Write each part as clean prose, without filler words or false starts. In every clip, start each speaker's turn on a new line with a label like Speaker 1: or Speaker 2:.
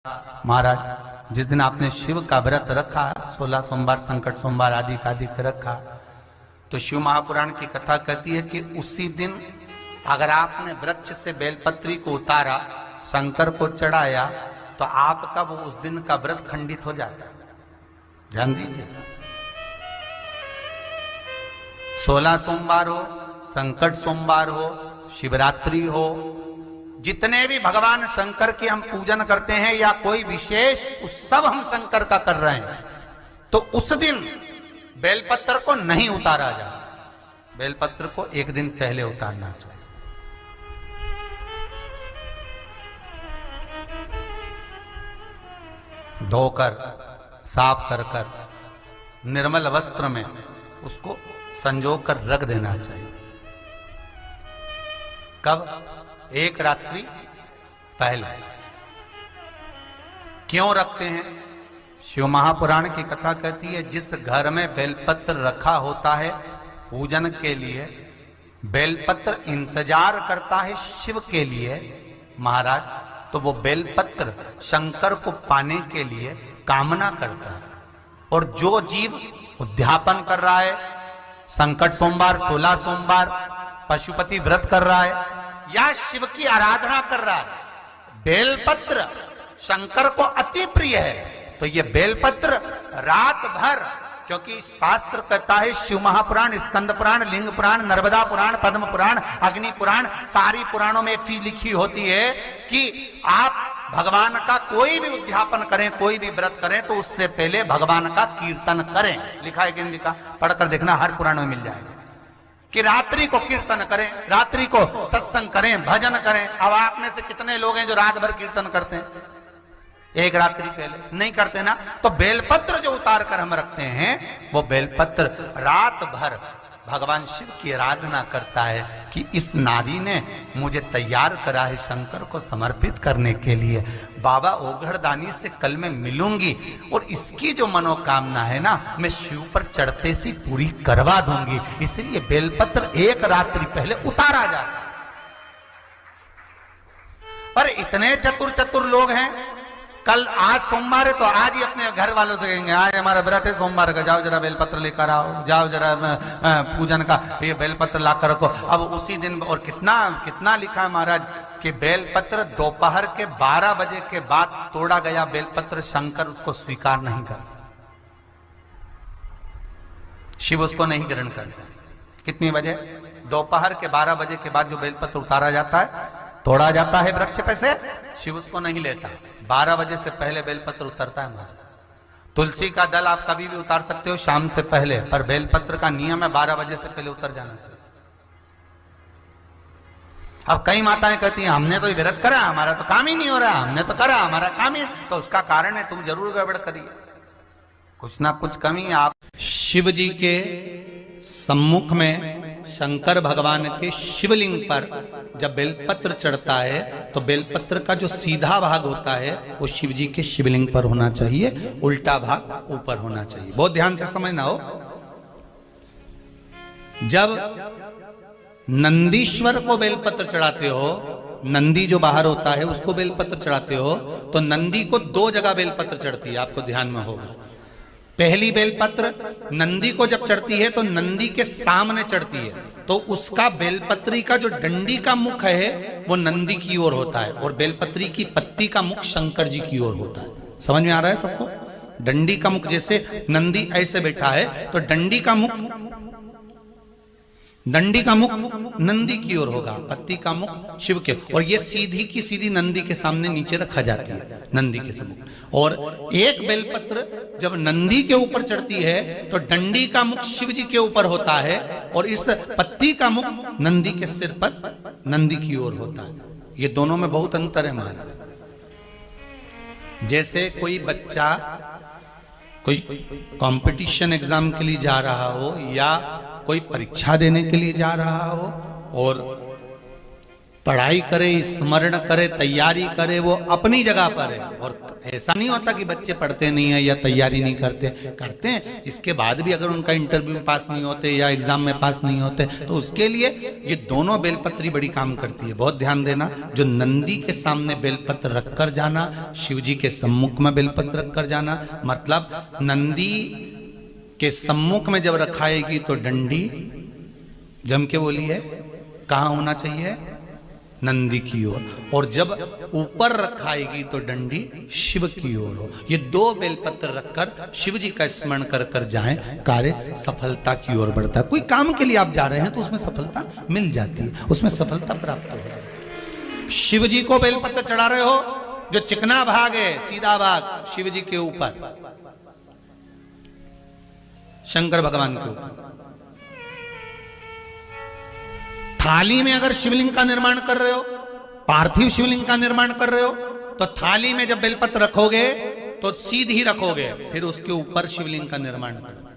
Speaker 1: महाराज जिस दिन आपने शिव का व्रत रखा, 16 सोमवार, संकट सोमवार आदि का रखा, तो शिव महापुराण की कथा कहती है कि उसी दिन अगर आपने वृक्ष से बेलपत्री को उतारा, शंकर को चढ़ाया, तो आपका वो उस दिन का व्रत खंडित हो जाता है। ध्यान दीजिए, 16 सोमवार हो, संकट सोमवार हो, शिवरात्रि हो, जितने भी भगवान शंकर की हम पूजन करते हैं या कोई विशेष उत्सव हम शंकर का कर रहे हैं, तो उस दिन बेलपत्र को नहीं उतारा जाता। बेलपत्र को एक दिन पहले उतारना चाहिए। धोकर, साफ कर कर, निर्मल वस्त्र में उसको संजो कर रख देना चाहिए। कब? एक रात्रि पहले। क्यों रखते हैं? शिव महापुराण की कथा कहती है जिस घर में बेलपत्र रखा होता है पूजन के लिए, बेलपत्र इंतजार करता है शिव के लिए महाराज, तो वो बेलपत्र शंकर को पाने के लिए कामना करता है। और जो जीव उद्यापन कर रहा है, संकट सोमवार, 16 सोमवार, पशुपति व्रत कर रहा है या शिव की आराधना कर रहा है, बेलपत्र शंकर को अति प्रिय है, तो ये बेलपत्र रात भर, क्योंकि शास्त्र कहता है, शिव महापुराण, स्कंद पुराण, लिंग पुराण, नर्मदा पुराण, पद्म पुराण, अग्नि पुराण, सारी पुराणों में एक चीज लिखी होती है कि आप भगवान का कोई भी उद्यापन करें, कोई भी व्रत करें, तो उससे पहले भगवान का कीर्तन करें। लिखा है कि नहीं लिखा? पढ़कर देखना, हर पुराण में मिल जाएगा कि रात्रि को कीर्तन करें, रात्रि को सत्संग करें, भजन करें। अब आप में से कितने लोग हैं जो रात भर कीर्तन करते हैं? एक रात्रि पहले नहीं करते ना। तो बेलपत्र जो उतार कर हम रखते हैं, वो बेलपत्र रात भर भगवान शिव की आराधना करता है कि इस नारी ने मुझे तैयार करा है शंकर को समर्पित करने के लिए। बाबा ओघड़दानी से कल मैं मिलूंगी और इसकी जो मनोकामना है ना, मैं शिव पर चढ़ते से पूरी करवा दूंगी। इसलिए बेलपत्र एक रात्रि पहले उतारा जाता है। पर इतने चतुर चतुर लोग हैं, कल आज सोमवार है तो आज ही अपने घर वालों से कहेंगे आज हमारा व्रत है सोमवार का, जाओ जरा बेलपत्र लेकर आओ, जाओ जरा पूजन का ये बेलपत्र लाकर रखो। अब उसी दिन, और कितना कितना लिखा है महाराज कि बेलपत्र दोपहर के 12 बजे के बाद तोड़ा गया बेलपत्र शंकर उसको स्वीकार नहीं करता, शिव उसको नहीं ग्रहण करता। कितनी बजे? दोपहर के 12 बजे के बाद जो बेलपत्र उतारा जाता है, तोड़ा जाता है वृक्ष पे से, शिव उसको नहीं लेता। 12 बजे से पहले बेलपत्र उतरता है महाराज। तुलसी का दल आप कभी भी उतार सकते हो शाम से पहले, पर बेलपत्र का नियम है 12 बजे से पहले उतर जाना चाहिए। अब कई माताएं कहती हैं हमने तो ये व्रत करा, हमारा तो काम ही नहीं हो रहा, हमने तो करा, हमारा काम ही, तो उसका कारण है तुम जरूर गड़बड़ करिए, कुछ ना कुछ कमी। आप शिव जी के सम्मुख में शंकर भगवान के शिवलिंग पर जब बेलपत्र चढ़ता है, तो बेलपत्र का जो सीधा भाग होता है वो शिव जी के शिवलिंग पर होना चाहिए, उल्टा भाग ऊपर होना चाहिए। बहुत ध्यान से समझना हो। जब नंदीश्वर को बेलपत्र चढ़ाते हो, नंदी जो बाहर होता है उसको बेलपत्र चढ़ाते हो, तो नंदी को 2 जगह बेलपत्र चढ़ती है, आपको ध्यान में होगा। पहली बेलपत्र नंदी को जब चढ़ती है तो नंदी के सामने चढ़ती है, तो उसका बेलपत्री का जो डंडी का मुख है वो नंदी की ओर होता है, और बेलपत्री की पत्ती का मुख शंकर जी की ओर होता है। समझ में आ रहा है सबको? डंडी का मुख, जैसे नंदी ऐसे बैठा है तो डंडी का मुख नंदी की ओर होगा, पत्ती का मुख शिव के, और ये सीधी की सीधी नंदी के सामने नीचे रखा जाती है, नंदी के सम्मुख। और एक बेलपत्र जब नंदी के ऊपर चढ़ती है तो डंडी का मुख शिव जी के ऊपर होता है, और इस पत्ती का मुख नंदी के सिर पर नंदी की ओर होता है। ये दोनों में बहुत अंतर है महाराज। जैसे कोई बच्चा कोई कंपटीशन एग्जाम के लिए जा रहा हो या कोई परीक्षा देने के लिए जा रहा हो, और पढ़ाई करे, स्मरण करे, तैयारी करे, वो अपनी जगह पर है। और ऐसा नहीं होता कि बच्चे पढ़ते नहीं है या तैयारी नहीं करते हैं। इसके बाद भी अगर उनका इंटरव्यू में पास नहीं होते या एग्जाम में पास नहीं होते तो उसके लिए ये दोनों बेलपत्री बड़ी काम करती है। बहुत ध्यान देना, जो नंदी के सामने बेलपत्र रखकर जाना, शिव जी के सम्मुख में बेलपत्र रखकर जाना, मतलब नंदी के सम्मुख में जब रखाएगी तो डंडी जम के बोली है कहाँ होना चाहिए, नंदी की ओर, और जब ऊपर रखाएगी तो डंडी शिव की ओर हो। ये दो बेलपत्र रखकर शिव जी का स्मरण कर कर जाएं, कार्य सफलता की ओर बढ़ता है। कोई काम के लिए आप जा रहे हैं तो उसमें सफलता मिल जाती है, उसमें सफलता प्राप्त हो। शिव जी को बेलपत्र चढ़ा रहे हो, जो चिकना भाग है सीधा भाग शिव जी के ऊपर, शंकर भगवान के ऊपर। थाली में अगर शिवलिंग का निर्माण कर रहे हो, पार्थिव शिवलिंग का निर्माण कर रहे हो, तो थाली में जब बेलपत्र रखोगे तो सीधी रखोगे, फिर उसके ऊपर शिवलिंग का निर्माण करो।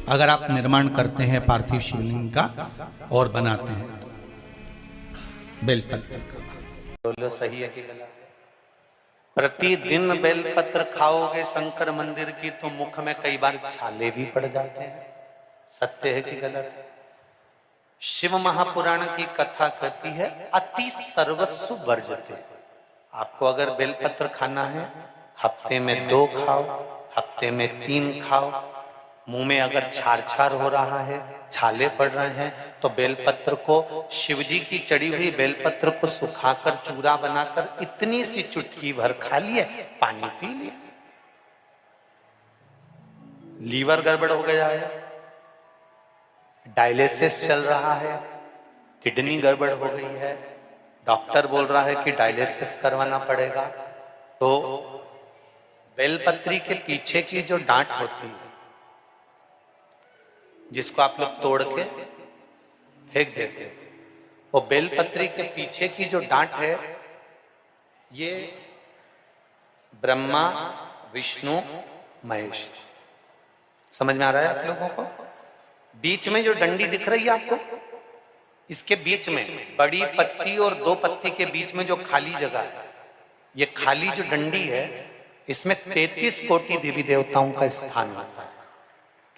Speaker 1: अगर आप निर्माण करते हैं पार्थिव शिवलिंग का और बनाते हैं बेलपत्र का, बोलो सही है कि गलत है? प्रतिदिन बेलपत्र खाओगे शंकर मंदिर की तो मुख में कई बार छाले भी पड़ जाते हैं। सत्य है कि गलत है? शिव महापुराण की कथा कहती है अति सर्वस्व वर्जते। आपको अगर बेलपत्र खाना है, हफ्ते में 2 खाओ, हफ्ते में 3 खाओ। मुंह में अगर छार छार हो रहा है, छाले पड़ रहे हैं, तो बेलपत्र को, शिव जी की चढ़ी हुई बेलपत्र को सुखाकर चूरा बनाकर इतनी सी चुटकी भर खा लिए, पानी पी लिया। लीवर गड़बड़ हो गया है, डायलिसिस चल रहा है, किडनी गड़बड़ हो गई है, डॉक्टर बोल रहा है कि डायलिसिस करवाना पड़ेगा, तो बेलपत्री के पीछे की जो डांट होती है, जिसको आप लोग तोड़ के फेंक देते हैं, वो बेलपत्री के पीछे की जो डांट है, ये ब्रह्मा विष्णु महेश। समझ में आ रहा है आप लोगों को? बीच में जो डंडी दिख रही है आपको, इसके बीच में बड़ी पत्ती और 2 पत्ती के बीच में जो खाली जगह है, ये खाली जो डंडी है, इसमें 33 कोटि देवी देवताओं का स्थान होता है।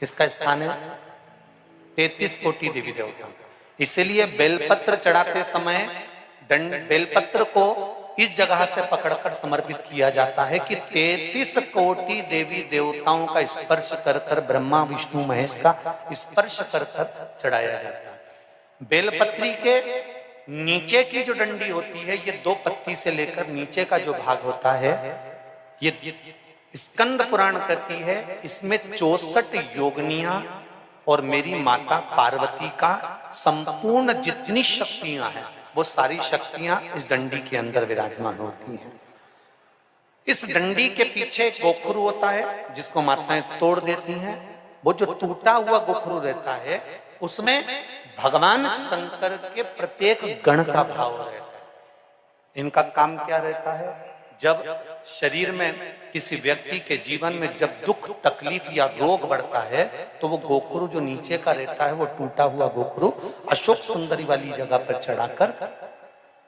Speaker 1: किसका स्थान है? 33 कोटि देवी देवताओं। इसलिए बेलपत्र चढ़ाते समय बेलपत्र को इस जगह से पकड़कर समर्पित किया जाता है कि 33 कोटि देवी देवताओं का स्पर्श कर कर, ब्रह्मा विष्णु महेश का स्पर्श कर कर चढ़ाया जाता है। बेलपत्री के नीचे की जो डंडी होती है, ये 2 पत्ती से लेकर नीचे का जो भाग होता है, ये स्कंद पुराण कहती है, इसमें 64 योगनियां और मेरी माता पार्वती का संपूर्ण जितनी शक्तियां हैं, वो सारी शक्तियां इस डंडी के अंदर विराजमान होती हैं। इस डंडी के पीछे गोखरू होता है, जिसको माताएं तोड़ देती हैं। वो जो टूटा हुआ गोखरू रहता है, उसमें भगवान शंकर के प्रत्येक गण का भाव रहता है। इनका काम क्या रहता है? जब शरीर में किसी व्यक्ति के जीवन में जब दुख, तकलीफ या रोग बढ़ता है, तो वो गोखरू जो नीचे का रहता है, वो टूटा हुआ गोखरू अशोक सुंदरी वाली जगह पर चढ़ाकर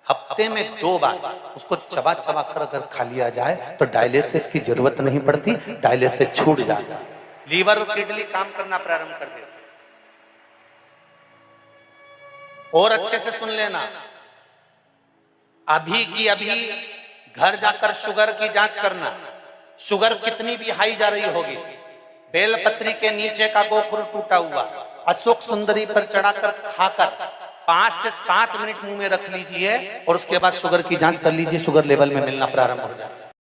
Speaker 1: हफ्ते में 2 बार उसको चबा चबा कर अगर खा लिया जाए तो डायलिसिस की जरूरत नहीं पड़ती, डायलिसिस छूट जाता है, लीवर और किडनी काम करना प्रारंभ कर देते। और अच्छे से सुन लेना, अभी की अभी घर जाकर शुगर की जांच करना। शुगर कितनी भी हाई जा रही होगी, बेलपत्री के नीचे का गोखरू टूटा हुआ अशोक सुंदरी पर चढ़ाकर खाकर 5 से 7 मिनट मुंह में रख लीजिए और उसके बाद शुगर की जांच कर लीजिए, शुगर लेवल में मिलना प्रारंभ हो जाए।